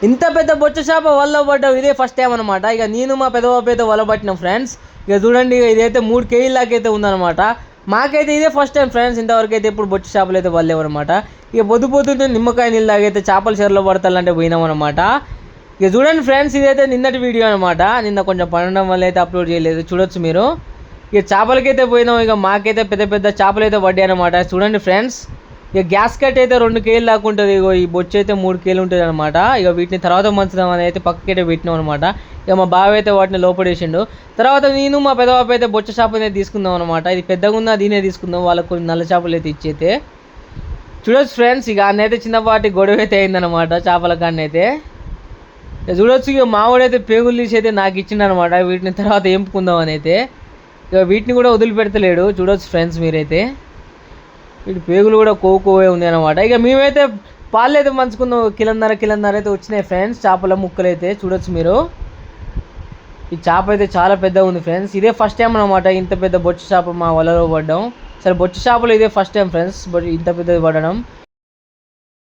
ఇంత పెద్ద బొచ్చ చేప వల్ల పడ్డావు ఇదే ఫస్ట్ టైం అనమాట. ఇక నేను మా పెద్దబాబు అయితే వల పట్టినాం ఫ్రెండ్స్. ఇక చూడండి ఇదైతే 3 కేజీల దాకా అయితే ఉందన్నమాట. మాకైతే ఇదే ఫస్ట్ టైం ఫ్రెండ్స్. ఇంతవరకు అయితే ఇప్పుడు బొచ్చ చేపలు అయితే వల్లేవన్నమాట. ఇక పొద్దుపోతుంటే నిమ్మకాయ నీళ్ళు తాగైతే చేపల చెరలో పడతాలంటే పోయినామన్నమాట. ఇక చూడండి ఫ్రెండ్స్, ఇదైతే నిన్నటి వీడియో అనమాట. నిన్న కొంచెం పడడం వల్ల అయితే అప్లోడ్ చేయలేదు, చూడొచ్చు మీరు. ఇక చేపలకైతే పోయినాం. ఇక మాకైతే పెద్ద పెద్ద చేపలు అయితే పడ్డాయి అనమాట. చూడండి ఫ్రెండ్స్, ఇక గ్యాస్ కట్ అయితే 2 కేజీలు దాకా ఉంటుంది. ఇక ఈ బొచ్చు అయితే 3 కేజీలు ఉంటుంది అనమాట. ఇక వీటిని తర్వాత మంచుదామని అయితే పక్కకైతే పెట్టినాం అనమాట. ఇక మా బావ అయితే వాటిని లోపడేసిండు. తర్వాత నేను మా పెద్దబాబు అయితే బొచ్చ చేప అయితే తీసుకుందాం అనమాట. ఇది పెద్దగా ఉందా దీనే తీసుకుందాం, వాళ్ళకు కొన్ని నల్ల చేపలు అయితే ఇచ్చైతే. చూడొచ్చు ఫ్రెండ్స్, ఇక అన్నైతే చిన్నపాటి గొడవ అయితే అయిందనమాట చేపల కాడనైతే. ఇక చూడొచ్చు, ఇక మావాడైతే పేగులు తీసి అయితే నాకు ఇచ్చిండనమాట. వీటిని తర్వాత ఎంపుకుందామని అయితే. ఇక వీటిని కూడా వదిలిపెడతలేడు. చూడొచ్చు ఫ్రెండ్స్ మీరైతే, వీటి పేగులు కూడా కోవే ఉంది అనమాట. ఇక మేమైతే పాలు అయితే మంచుకున్నాం. కిలోన్నర అయితే వచ్చినాయి ఫ్రెండ్స్ చేపల ముక్కలు అయితే. చూడొచ్చు మీరు, ఈ చేప అయితే చాలా పెద్దగా ఉంది ఫ్రెండ్స్. ఇదే ఫస్ట్ టైం అనమాట ఇంత పెద్ద బొచ్చు చేప మా వలలో పడ్డాం. సరే బొచ్చు చేపలు ఇదే ఫస్ట్ టైం ఫ్రెండ్స్ ఇంత పెద్దది పడడం.